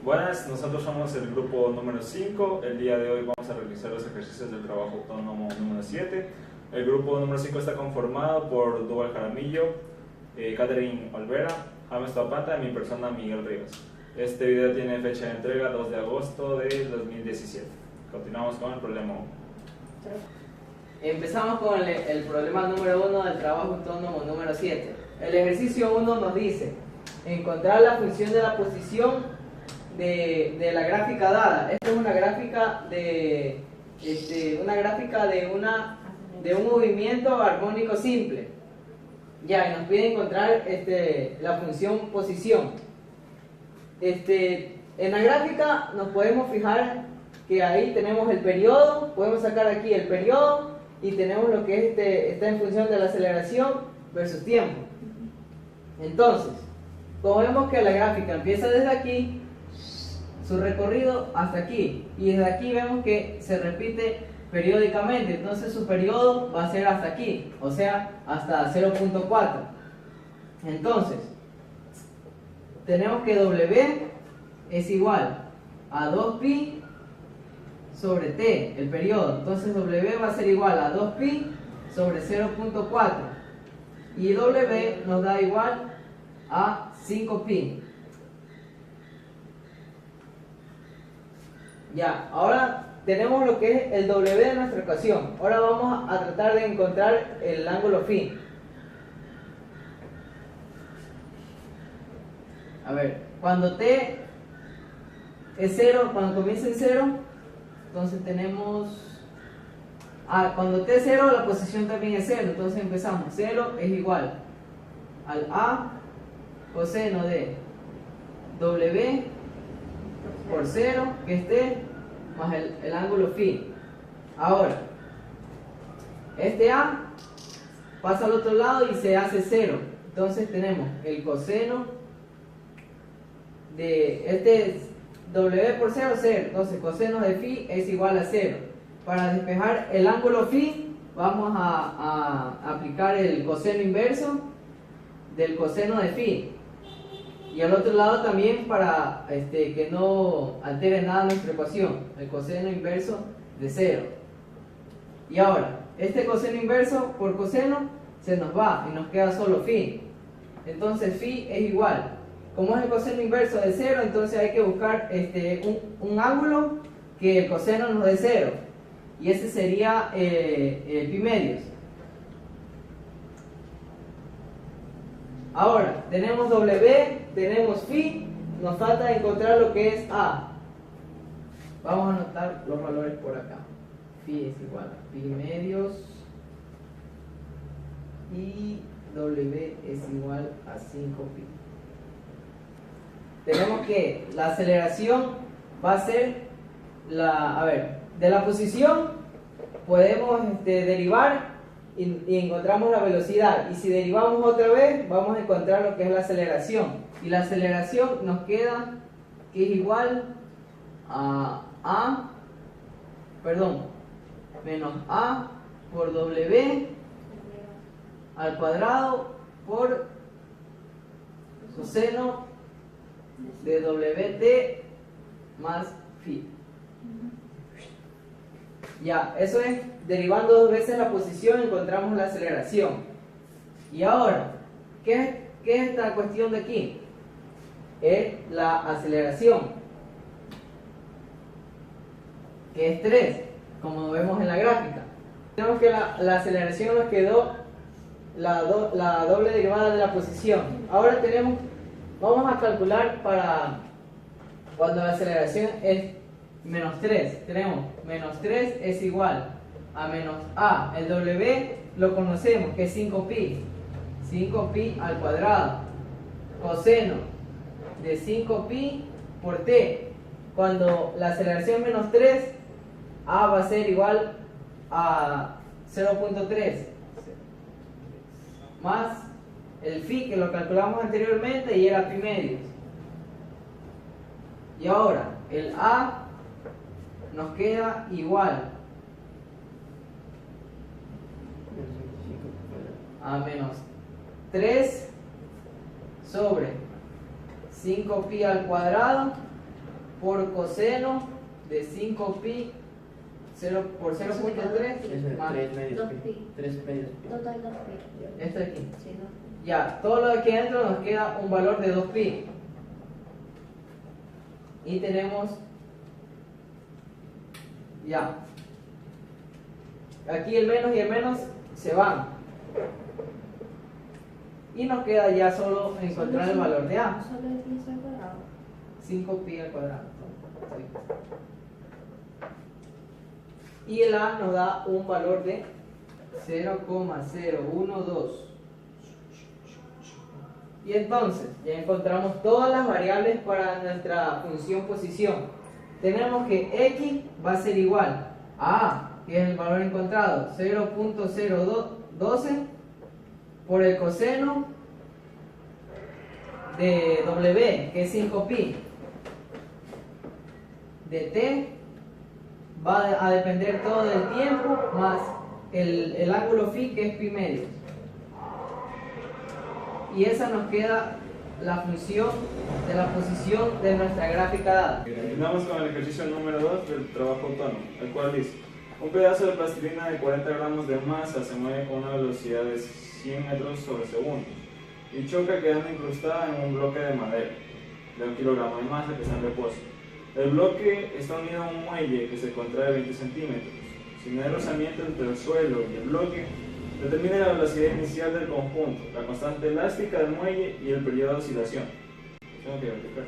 Buenas, nosotros somos el grupo número 5. El día de hoy vamos a realizar los ejercicios del trabajo autónomo número 7. El grupo número 5 está conformado por Duval Jaramillo, Catherine Olvera, James Tapata y mi persona Miguel Rivas. Este video tiene fecha de entrega 2 de agosto de 2017. Continuamos con el problema 1. Empezamos con el problema número 1 del trabajo autónomo número 7. El ejercicio 1 nos dice encontrar la función de la posición de la gráfica dada. Esta es una gráfica de un movimiento armónico simple. Ya, y nos pide encontrar la función posición. En la gráfica nos podemos fijar que ahí tenemos el periodo, podemos sacar aquí el periodo y tenemos lo que está en función de la aceleración versus tiempo. Entonces, como vemos que la gráfica empieza desde aquí, su recorrido hasta aquí, y desde aquí vemos que se repite periódicamente, entonces su periodo va a ser hasta aquí, o sea, hasta 0.4. Entonces, tenemos que W es igual a 2pi sobre t, el periodo. Entonces W va a ser igual a 2pi sobre 0.4 y W nos da igual a 5pi. Ya, ahora tenemos lo que es el W de nuestra ecuación. Ahora vamos a tratar de encontrar el ángulo phi. A ver, cuando t es 0, cuando comienza en 0, entonces tenemos... cuando t es 0, la posición también es 0. Entonces empezamos. 0 es igual al A coseno de W por 0, que es t, más el ángulo phi. Ahora, este A pasa al otro lado y se hace 0. Entonces tenemos el coseno de W por 0, 0. Entonces coseno de phi es igual a 0. Para despejar el ángulo phi, vamos a aplicar el coseno inverso del coseno de phi. Y al otro lado también para que no altere nada nuestra ecuación, el coseno inverso de 0. Y ahora, este coseno inverso por coseno se nos va y nos queda solo phi. Entonces phi es igual. Como es el coseno inverso de 0, entonces hay que buscar un ángulo que el coseno nos dé 0. Y ese sería pi medios. Ahora, tenemos W, tenemos phi, nos falta encontrar lo que es A. Vamos a anotar los valores por acá. Phi es igual a pi medios y W es igual a 5pi. Tenemos que la aceleración va a ser de la posición podemos derivar y encontramos la velocidad, y si derivamos otra vez vamos a encontrar lo que es la aceleración, y la aceleración nos queda que es igual a menos A por W al cuadrado por coseno de WT más phi. Ya, eso es, derivando dos veces la posición encontramos la aceleración. Y ahora, ¿qué es esta cuestión de aquí? Es la aceleración, que es 3, como vemos en la gráfica. Tenemos que la aceleración nos quedó la doble derivada de la posición. Ahora vamos a calcular para cuando la aceleración es menos 3. Tenemos menos 3 es igual a menos A. El W lo conocemos, que es 5pi. 5pi al cuadrado. Coseno de 5pi por t. Cuando la aceleración es menos 3, A va a ser igual a 0.3 más el phi, que lo calculamos anteriormente y era pi medios. Y ahora el A nos queda igual a menos 3 sobre 5pi al cuadrado por coseno de 5pi 0 por 0.3 más 3 medios 2 pi. pi. 3 medios pi. Total 2 pi. esto aquí. Sí, ¿no? Ya, todo lo de aquí adentro nos queda un valor de 2pi. Y tenemos, ya, aquí el menos y el menos se van. Y nos queda ya solo encontrar el valor de A. Solo el piso al cuadrado. 5pi al cuadrado. Y el A nos da un valor de 0,012. Y entonces, ya encontramos todas las variables para nuestra función posición. Tenemos que x va a ser igual a A, que es el valor encontrado, 0.012 por el coseno de W, que es 5pi, de t, va a depender todo del tiempo, más el ángulo phi, que es pi medios. Y esa nos queda la función de la posición de nuestra gráfica dada. Continuamos con el ejercicio número 2 del trabajo autónomo, el cual dice: un pedazo de plastilina de 40 gramos de masa se mueve con una velocidad de 100 metros sobre segundo y choca quedando incrustada en un bloque de madera de 1 kilogramo de masa que está en reposo. El bloque está unido a un muelle que se contrae 20 centímetros. Si no hay rozamiento entre el suelo y el bloque, determine la velocidad inicial del conjunto, la constante elástica del muelle y el periodo de oscilación. Tengo que verificar.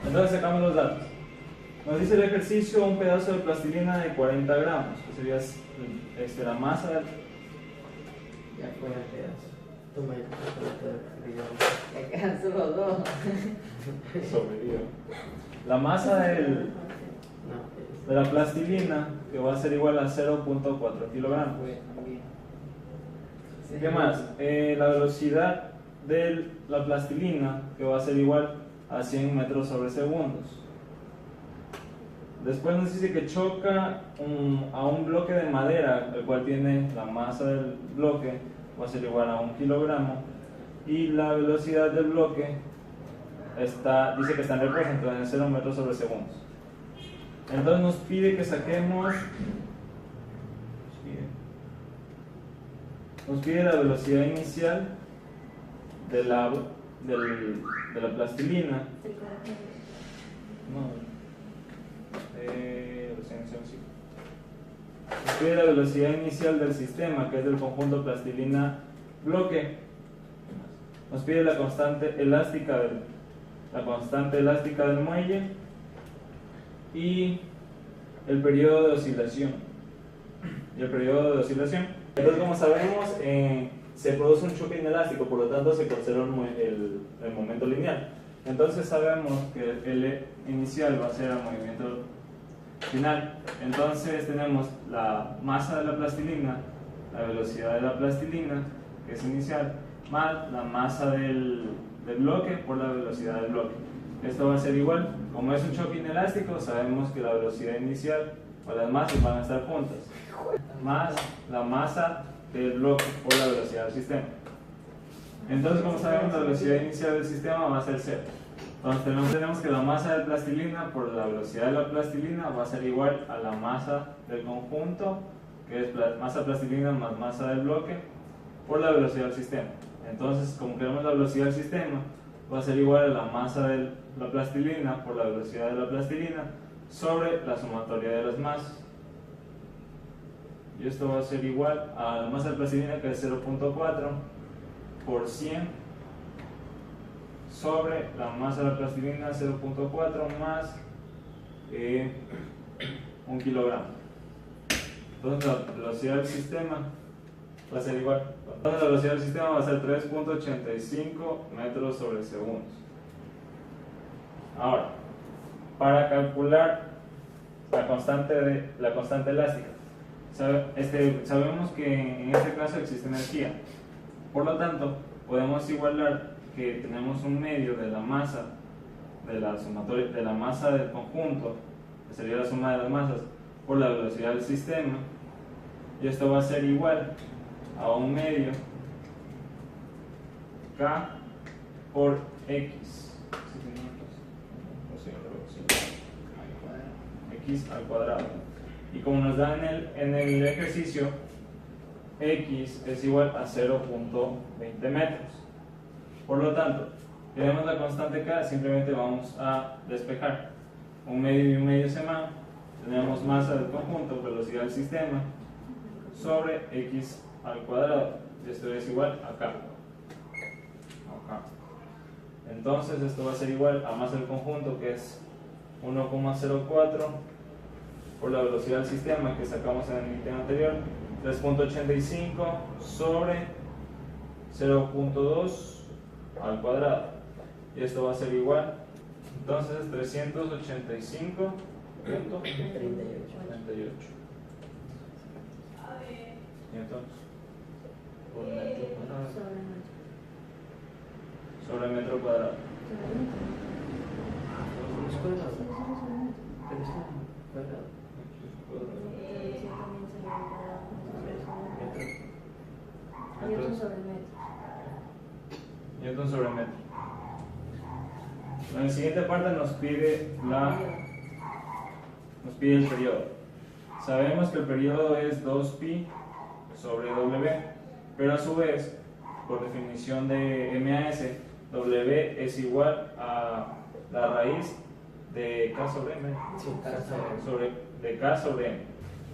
Entonces sacamos los datos. Nos dice el ejercicio: un pedazo de plastilina de 40 gramos, que sería la masa del... Ya fue el pedazo. Toma ya. Ya quedan solo dos. Sobrevivió. La masa de la plastilina, que va a ser igual a 0.4 kilogramos. ¿Qué más? La velocidad de la plastilina, que va a ser igual a 100 metros sobre segundos. Después nos dice que choca a un bloque de madera, el cual tiene la masa del bloque, va a ser igual a 1 kilogramo. Y la velocidad del bloque dice que está en reposo, entonces en 0 metros sobre segundos. Entonces nos pide que saquemos, nos pide la velocidad inicial de la plastilina. Nos pide la velocidad inicial del sistema, que es del conjunto plastilina bloque. Nos pide la constante elástica del muelle y el periodo de oscilación. Entonces, como sabemos, se produce un choque inelástico, por lo tanto se conserva el momento lineal. Entonces sabemos que el inicial va a ser el movimiento final. Entonces tenemos la masa de la plastilina, la velocidad de la plastilina, que es inicial, más la masa del bloque por la velocidad del bloque. Esto va a ser igual, como es un choque inelástico, sabemos que la velocidad inicial o las masas van a estar juntas, más la masa del bloque por la velocidad del sistema. Entonces, como sabemos, la velocidad inicial del sistema va a ser 0. Entonces tenemos que la masa de plastilina por la velocidad de la plastilina va a ser igual a la masa del conjunto, que es masa plastilina más masa del bloque, por la velocidad del sistema. Entonces, como queremos la velocidad del sistema, va a ser igual a la masa de la plastilina por la velocidad de la plastilina sobre la sumatoria de las masas. Y esto va a ser igual a la masa de plastilina, que es 0.4 por 100 sobre la masa de la plastilina, 0.4 más 1 kilogramo. Entonces la velocidad del sistema va a ser igual. Entonces la velocidad del sistema va a ser 3.85 metros sobre segundos. Ahora, para calcular la constante elástica, sabemos que en este caso existe energía. Por lo tanto, podemos igualar que tenemos un medio de la masa de la masa del conjunto, que sería la suma de las masas, por la velocidad del sistema, y esto va a ser igual a un medio K por x. X al cuadrado. Y como nos da en el ejercicio, x es igual a 0.20 metros. Por lo tanto, tenemos la constante k, simplemente vamos a despejar. Un medio y un medio se van. Tenemos masa del conjunto, velocidad del sistema, sobre x al cuadrado. Esto es igual a k. Entonces esto va a ser igual a masa del conjunto, que es 1,04 por la velocidad del sistema que sacamos en el ítem anterior, 3.85 sobre 0.2 al cuadrado. Y esto va a ser igual, entonces 385.38. Y entonces, por metro cuadrado. Sobre metro cuadrado. Newton sobre metro. En la siguiente parte nos pide el periodo. Sabemos que el periodo es 2pi sobre W, pero a su vez, por definición de MAS, W es igual a la raíz de K sobre M. Sí, De K sobre M.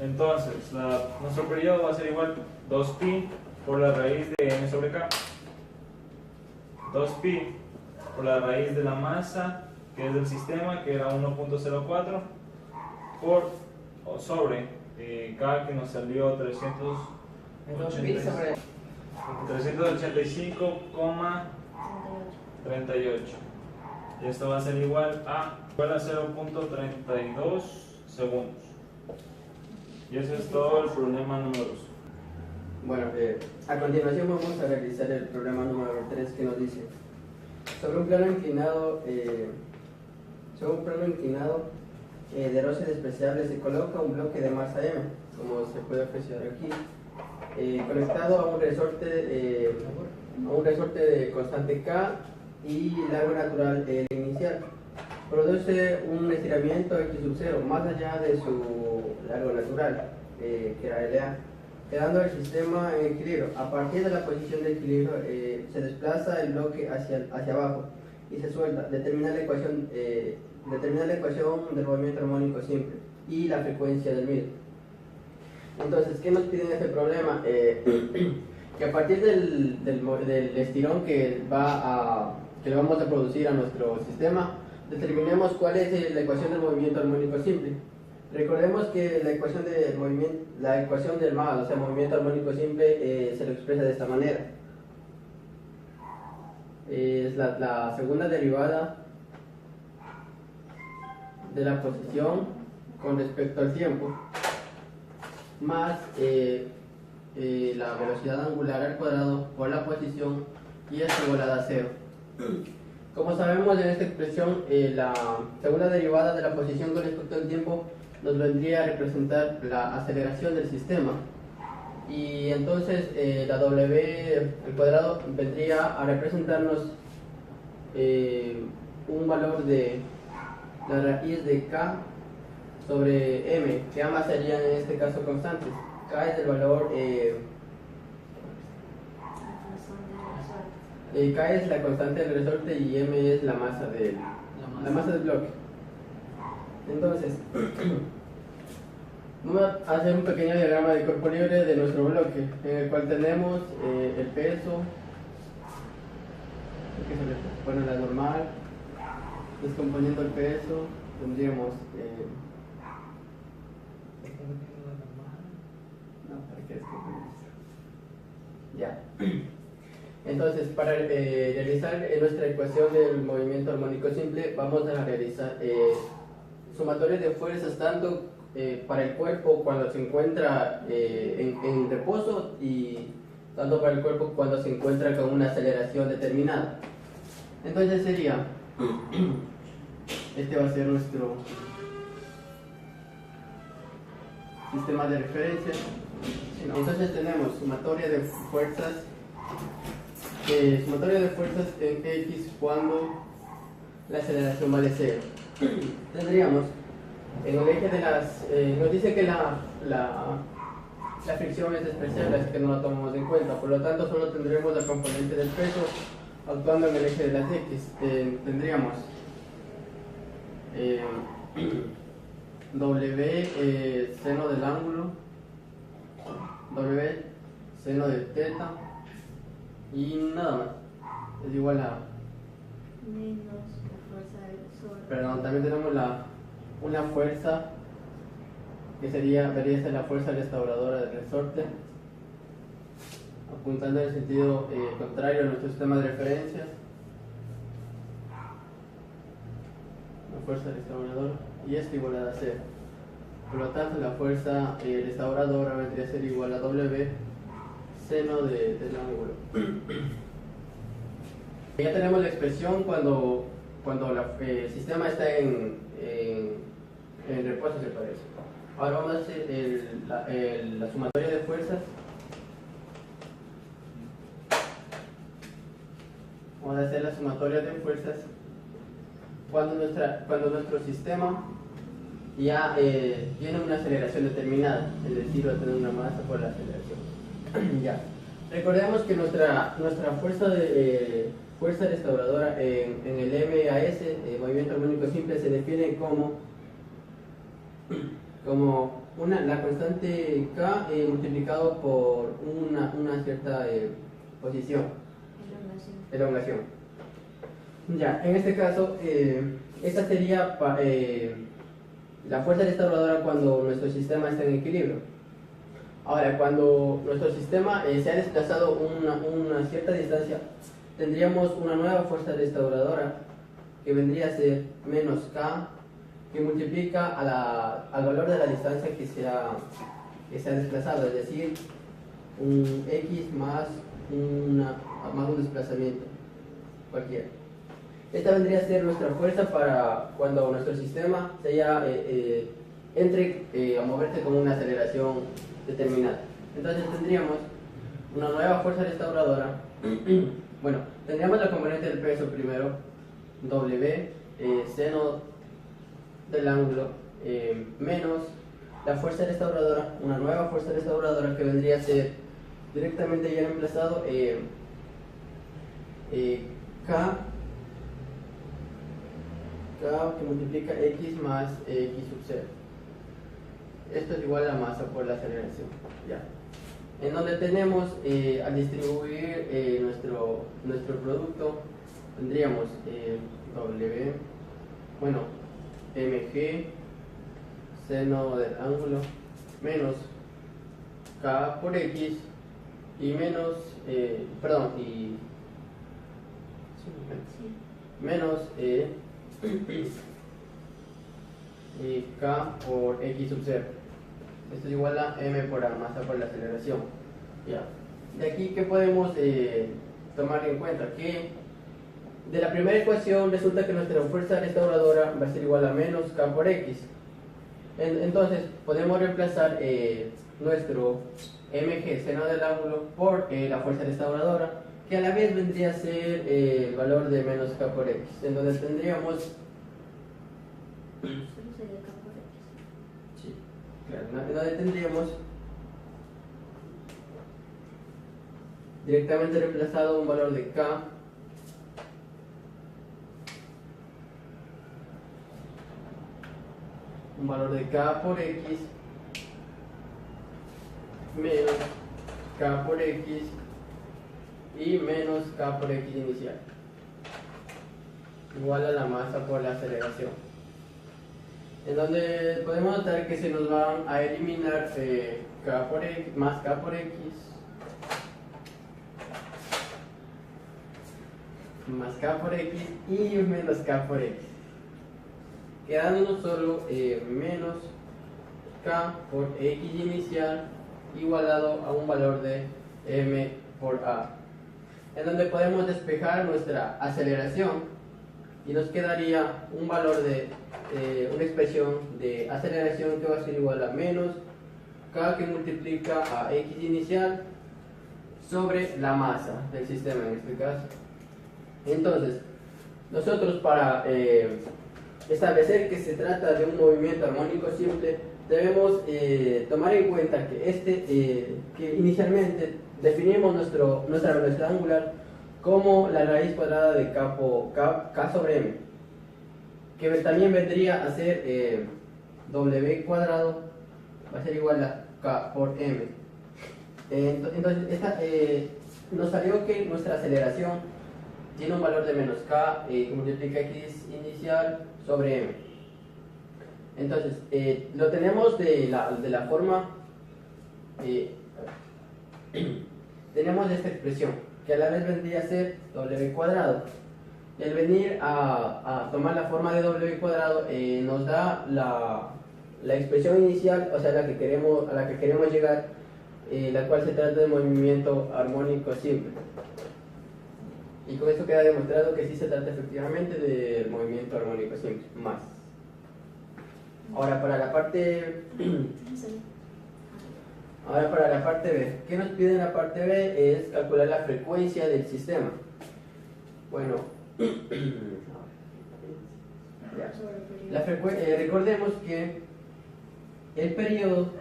Entonces, nuestro periodo va a ser igual 2pi por la raíz de M sobre K. 2pi por la raíz de la masa, que es del sistema, que era 1.04, sobre K, que nos salió 385,38. Y esto va a ser igual a 0.32 segundos. Y eso es todo el problema número 2. Bueno, a continuación vamos a realizar el problema número 3, que nos dice: sobre un plano inclinado, de roce despreciable se coloca un bloque de masa m, como se puede apreciar aquí, conectado a un resorte de constante k y largo natural L inicial. Produce un estiramiento x sub 0 más allá de su largo natural, que era LA, quedando el sistema en equilibrio. A partir de la posición de equilibrio se desplaza el bloque hacia abajo y se suelta. Determina la ecuación del movimiento armónico simple y la frecuencia del mismo. Entonces, ¿qué nos pide en este problema? Que a partir del estirón que le vamos a producir a nuestro sistema, determinemos cuál es la ecuación del movimiento armónico simple. Recordemos que la ecuación del MAD, o sea, movimiento armónico simple, se lo expresa de esta manera. Es la segunda derivada de la posición con respecto al tiempo, más la velocidad angular al cuadrado por la posición, y esto igualada a 0. Como sabemos, en esta expresión, la segunda derivada de la posición con respecto al tiempo nos vendría a representar la aceleración del sistema, y entonces la W al cuadrado vendría a representarnos un valor de la raíz de K sobre M, que ambas serían en este caso constantes. K es el valor, K es la constante del resorte y M es la masa del bloque. Entonces, vamos a hacer un pequeño diagrama de cuerpo libre de nuestro bloque, en el cual tenemos el peso, que se le pone la normal. Descomponiendo el peso, tendríamos ¿para qué descomponer esto? Ya. Entonces, para realizar nuestra ecuación del movimiento armónico simple, vamos a realizar sumatorios de fuerzas tanto para el cuerpo cuando se encuentra en reposo, y tanto para el cuerpo cuando se encuentra con una aceleración determinada. Entonces sería, este va a ser nuestro sistema de referencia. Entonces tenemos sumatoria de fuerzas sumatoria de fuerzas en X cuando la aceleración vale 0. Tendríamos en el eje de las... nos dice que la fricción es despreciable, así que no la tomamos en cuenta. Por lo tanto, solo tendremos la componente del peso actuando en el eje de las X. Tendríamos W seno del ángulo, W seno de teta y nada más. Es igual a... Menos la fuerza del sol. Perdón, también tenemos una fuerza que debería ser la fuerza restauradora del resorte, apuntando en el sentido contrario a nuestro sistema de referencias. La fuerza restauradora, y esto igual a 0. Por lo tanto, la fuerza restauradora vendría a ser igual a W seno del ángulo. Ya tenemos la expresión cuando el sistema está en reposo, se parece. Ahora vamos a hacer la sumatoria de fuerzas. Vamos a hacer la sumatoria de fuerzas cuando nuestro sistema ya tiene una aceleración determinada, es decir, va a tener una masa por la aceleración. Ya. Recordemos que nuestra fuerza restauradora en el MAS, movimiento armónico simple, se define como la constante K multiplicado por una cierta posición, elongación. Ya, en este caso, esta sería la fuerza restauradora cuando nuestro sistema está en equilibrio. Ahora, cuando nuestro sistema se ha desplazado una cierta distancia, tendríamos una nueva fuerza restauradora que vendría a ser menos K, que multiplica al valor de la distancia que se ha desplazado, es decir, un X más un desplazamiento cualquiera. Esta vendría a ser nuestra fuerza para cuando nuestro sistema entre a moverse con una aceleración determinada. Entonces tendríamos una nueva fuerza restauradora. Bueno, tendríamos la componente del peso primero, W seno del ángulo, menos la fuerza restauradora, una nueva fuerza restauradora que vendría a ser directamente ya reemplazado K que multiplica X más X sub 0. Esto es igual a masa por la aceleración. Ya. En donde tenemos, al distribuir nuestro producto, tendríamos mg seno del ángulo menos K por X y menos, menos K por X sub 0. Esto es igual a M por A, masa por la aceleración. Ya. De aquí, ¿qué podemos tomar en cuenta? Que de la primera ecuación resulta que nuestra fuerza restauradora va a ser igual a menos K por X. Entonces, podemos reemplazar nuestro mg seno del ángulo por la fuerza restauradora, que a la vez vendría a ser el valor de menos K por X, en donde tendríamos... Solo sería K por X. Sí, claro, en donde tendríamos directamente reemplazado un valor de K por X menos K por X y menos K por X inicial, igual a la masa por la aceleración, en donde podemos notar que se nos van a eliminar K por X más K por X más K por X y menos K por X, quedándonos solo menos K por X inicial igualado a un valor de M por A, en donde podemos despejar nuestra aceleración y nos quedaría un valor de una expresión de aceleración que va a ser igual a menos K que multiplica a X inicial sobre la masa del sistema en este caso. Entonces, nosotros para establecer que se trata de un movimiento armónico simple, debemos tomar en cuenta que, que inicialmente definimos nuestra velocidad angular como la raíz cuadrada de K sobre M, que también vendría a ser W cuadrado, va a ser igual a K por M. Entonces, nos salió que nuestra aceleración tiene un valor de menos K que multiplica X inicial sobre M. Entonces, lo tenemos de la forma, tenemos esta expresión, que a la vez vendría a ser W cuadrado. El venir a tomar la forma de W cuadrado nos da la expresión inicial, o sea, a la que queremos llegar, la cual se trata de movimiento armónico simple. Y con esto queda demostrado que sí se trata efectivamente de movimiento armónico simple, más. Ahora para la parte B, ¿qué nos pide en la parte B? Es calcular la frecuencia del sistema. Bueno, recordemos que el periodo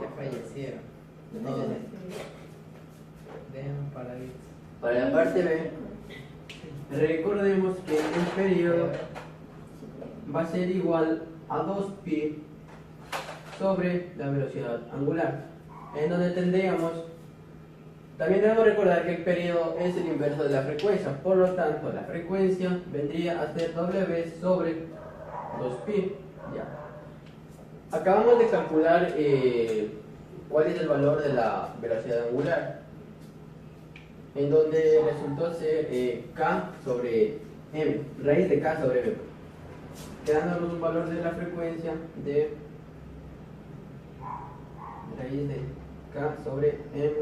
ya fallecieron. Para la parte B, recordemos que el periodo va a ser igual a 2pi sobre la velocidad angular, en donde tendríamos, también debemos recordar que el periodo es el inverso de la frecuencia, por lo tanto la frecuencia vendría a ser W sobre 2pi. Ya. Acabamos de calcular cuál es el valor de la velocidad angular, en donde resultó ser K sobre M, raíz de K sobre M, quedándonos un valor de la frecuencia de raíz de K sobre M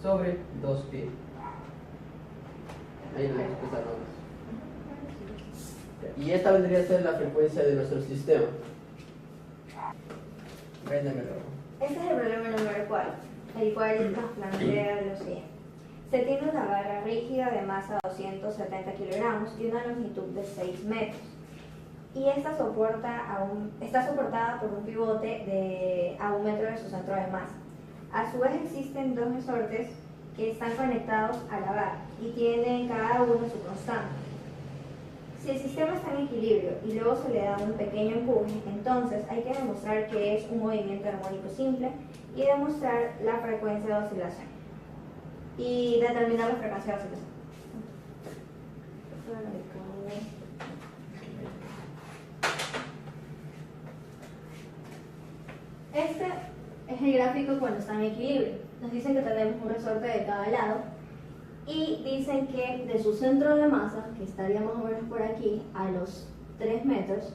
sobre 2pi. Ahí lo expresamos. Y esta vendría a ser la frecuencia de nuestro sistema. Véndemelo. Este es el problema número 4, el cual nos plantea lo siguiente. Se tiene una barra rígida de masa 270 kilogramos y una longitud de 6 metros. Y esta está soportada por un pivote a 1 metro de su centro de masa. A su vez existen dos resortes que están conectados a la barra y tienen cada uno su constante. Si el sistema está en equilibrio y luego se le da un pequeño empuje, entonces hay que demostrar que es un movimiento armónico simple y demostrar la frecuencia de oscilación. Y determinar la frecuencia de oscilación. Este es el gráfico cuando está en equilibrio. Nos dicen que tenemos un resorte de cada lado y dicen que de su centro de masa, que estaría más o menos por aquí, a los 3 metros,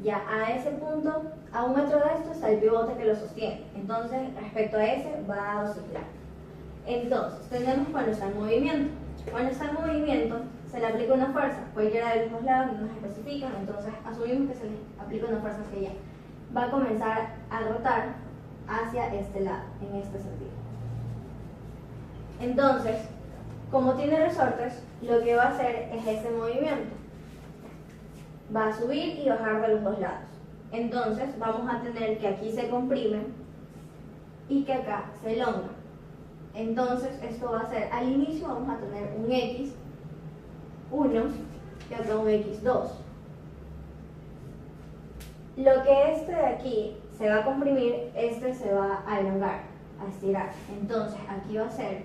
ya a ese punto, a 1 metro de esto está el pivote que lo sostiene. Entonces, respecto a ese, va a oscilar. Entonces, tenemos cuando está en movimiento. Cuando está en movimiento, se le aplica una fuerza, cualquiera de los dos lados no nos especifican, entonces asumimos que se le aplica una fuerza hacia allá. Va a comenzar a rotar hacia este lado, en este sentido. Entonces, como tiene resortes, lo que va a hacer es ese movimiento. Va a subir y bajar de los dos lados. Entonces, vamos a tener que aquí se comprime y que acá se elonga. Entonces, esto va a ser, al inicio vamos a tener un X1 y acá un X2. Lo que este de aquí se va a comprimir, este se va a elongar, a estirar. Entonces, aquí va a ser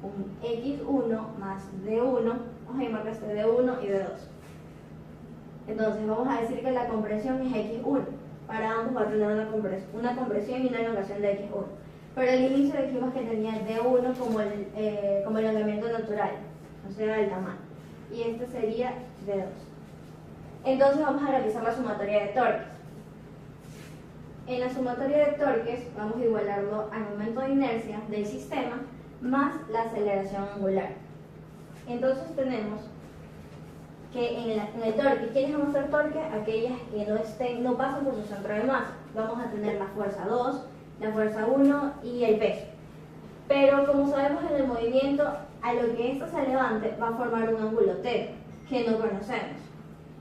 un X1 más D1, vamos a llamarle este D1 y D2. Entonces, vamos a decir que la compresión es X1. Para ambos va a tener una compresión y una elongación de X1. Pero al inicio dijimos que tenía D1 como elongamiento natural, o sea, el tamaño. Y este sería D2. Entonces vamos a realizar la sumatoria de torques. En la sumatoria de torques vamos a igualarlo al momento de inercia del sistema más la aceleración angular. Entonces tenemos que en el torque, ¿quiénes van a ser torque? Aquellas que no pasan por su centro de masa. Vamos a tener la fuerza 2, la fuerza 1 y el peso. Pero como sabemos en el movimiento, a lo que esto se levante va a formar un ángulo θ, que no conocemos.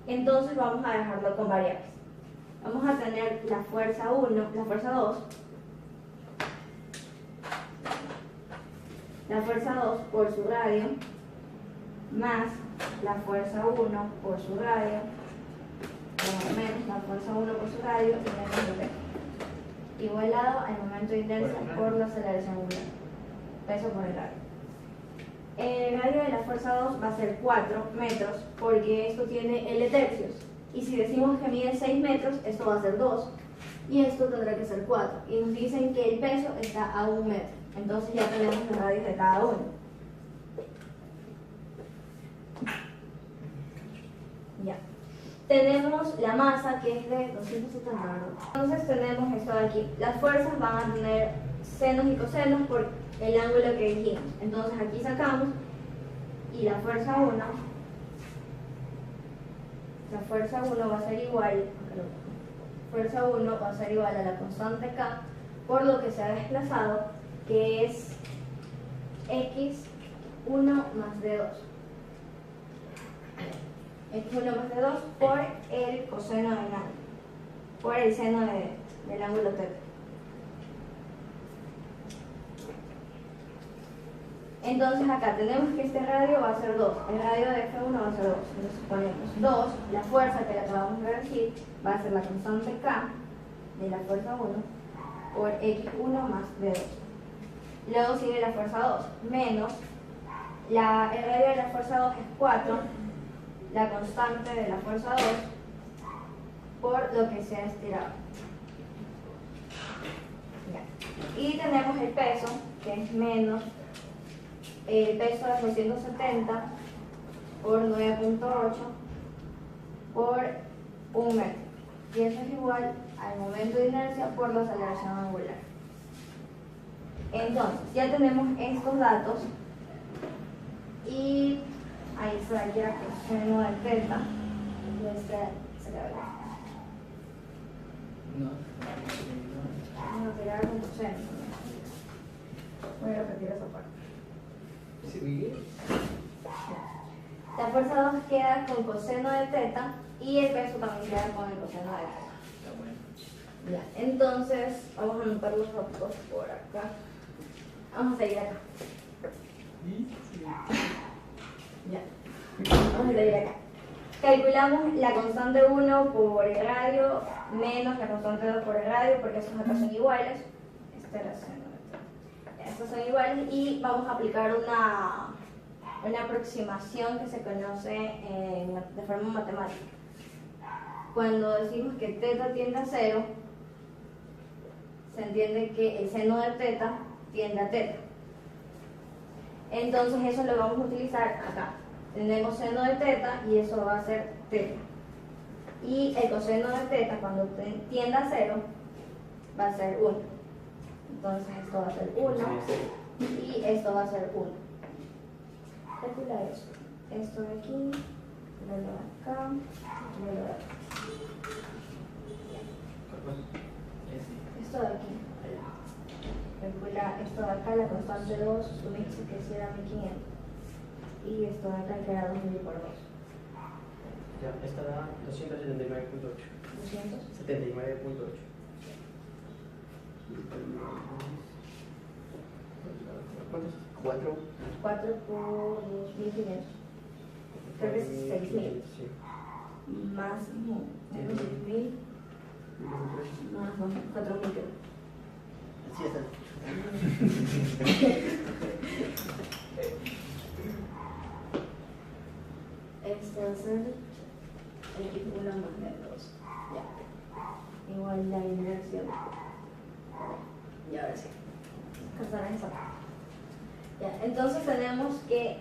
Entonces vamos a dejarlo con variables. Vamos a tener la fuerza 1, la fuerza 2, la fuerza 2 por su radio, más la fuerza 1 por su radio, menos la fuerza 1 por su radio y menos el peso. Igualado al momento de inercia por la aceleración angular. Peso por el radio. El radio de la fuerza 2 va a ser 4 metros porque esto tiene L tercios. Y si decimos que mide 6 metros, esto va a ser 2. Y esto tendrá que ser 4. Y nos dicen que el peso está a 1 metro. Entonces ya tenemos los radios de cada uno. Ya. Tenemos la masa que es de 270 grados. Entonces tenemos esto de aquí. Las fuerzas van a tener senos y cosenos por el ángulo que dijimos. Entonces aquí sacamos y la fuerza 1 va a ser igual a la constante K por lo que se ha desplazado, que es x1 más d2. x1 más d2 por el coseno del ángulo, por el seno del ángulo θ. Entonces acá tenemos que este radio va a ser 2, el radio de F1 va a ser 2, entonces ponemos 2, la fuerza que le acabamos de decir va a ser la constante K de la fuerza 1 por x1 más d2. Luego sigue la fuerza 2, menos, el radio de la fuerza 2 es 4, la constante de la fuerza 2 por lo que se ha estirado. Ya. Y tenemos el peso, que es menos. El peso es 270 por 9.8 por 1 metro. Y eso es igual al momento de inercia por la aceleración angular. Entonces, ya tenemos estos datos. Y ahí se va a quedar coseno de θ. Vamos a quedar con coseno. Voy a repetir esa parte. La fuerza 2 queda con coseno de θ y el peso también queda con el coseno de θ. Ya, entonces vamos a anotar los datos por acá. Vamos a seguir acá. Ya, vamos a seguir acá. Calculamos la constante 1 por el radio menos la constante 2 por el radio porque estos acá son iguales. Estos son iguales y vamos a aplicar una aproximación que se conoce de forma matemática. Cuando decimos que θ tiende a 0, se entiende que el seno de θ tiende a θ. Entonces eso lo vamos a utilizar acá. Tenemos seno de θ y eso va a ser θ. Y el coseno de θ cuando tiende a 0 va a ser 1. Entonces esto va a ser 1 y esto va a ser 1. Calcula eso. Esto de aquí, lo de acá, lo de acá. Esto de aquí. Calcula esto de acá, la constante 2, sumiste que si era 1500. Y esto de acá que era 2000 por 2. Ya, esta da 279.8. 279.8. ¿Cuántos? 4. 4 por 2500. Creo que es 6000. Sí. Más menos 6000. Más 4000. Así está. Este va a ser el x1 más d2. Ya. Igual la inercia. Y ahora sí. Casar esa parte. Ya. Entonces tenemos que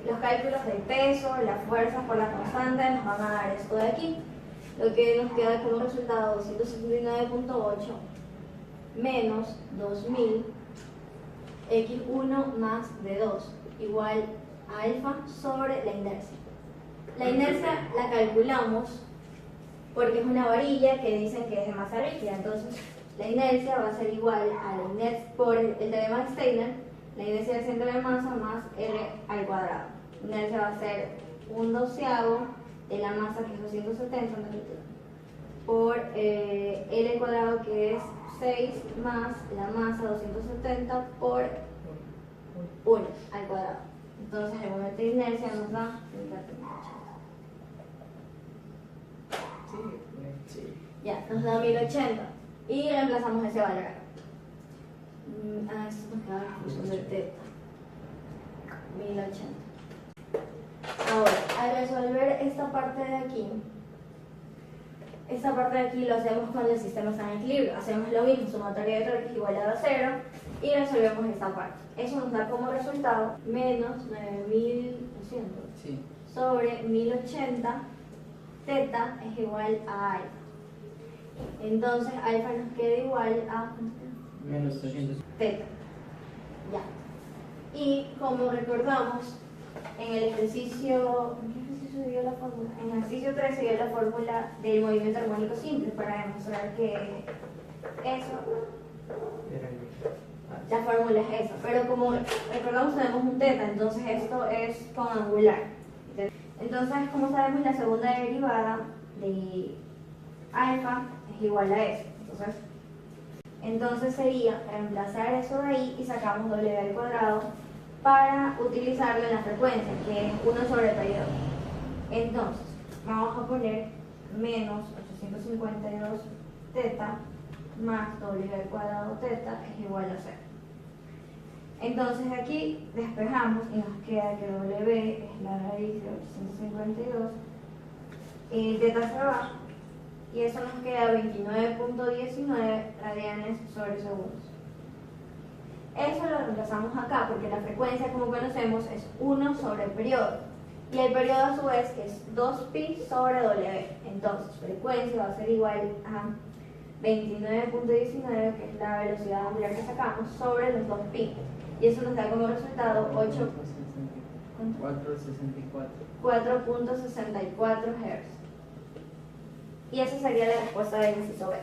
los cálculos del peso, las fuerzas por la constante nos van a dar esto de aquí. Lo que nos queda como resultado 279.8 menos 2000 x1 más d2 igual a alfa sobre la inercia. La inercia la calculamos porque es una varilla que dicen que es de masa rígida. Entonces, la inercia va a ser igual a la inercia por el teorema de Steiner, la inercia del centro de masa más R al cuadrado. La inercia va a ser 1/12 de la masa, que es 270 por L al cuadrado, que es 6 más la masa 270 por 1 al cuadrado. Entonces el momento de inercia nos da ya, nos da 1080 y reemplazamos ese valor. Esto nos queda la función de teta, 1080. Ahora, al resolver esta parte de aquí lo hacemos cuando el sistema está en equilibrio. Hacemos lo mismo, sumatoria de torques igualado a 0 y resolvemos esta parte. Eso nos da como resultado menos 9200 sobre 1080, teta es igual a alfa. Entonces alfa nos queda igual a Menos 300. teta. Ya. Y como recordamos, en el ejercicio, ¿en qué ejercicio dio la fórmula? En el ejercicio 3 se dio la fórmula del movimiento armónico simple para demostrar que eso, la fórmula es esa. Pero como recordamos tenemos un teta, entonces esto es con angular. Entonces, como sabemos, la segunda derivada de alfa es igual a eso. Entonces sería reemplazar eso de ahí y sacamos W al cuadrado para utilizarlo en la frecuencia, que es 1 sobre el periodo. Entonces, vamos a poner menos 852 teta más W al cuadrado teta es igual a 0. Entonces aquí despejamos y nos queda que W es la raíz de 852 y teta se va y eso nos queda 29.19 radianes sobre segundos. Eso lo reemplazamos acá porque la frecuencia, como conocemos, es 1 sobre el periodo y el periodo a su vez es 2pi sobre W. Entonces frecuencia va a ser igual a 29.19, que es la velocidad angular que sacamos, sobre los 2pi. Y eso nos da como resultado 4.64 Hz. Y esa sería la respuesta del inciso B.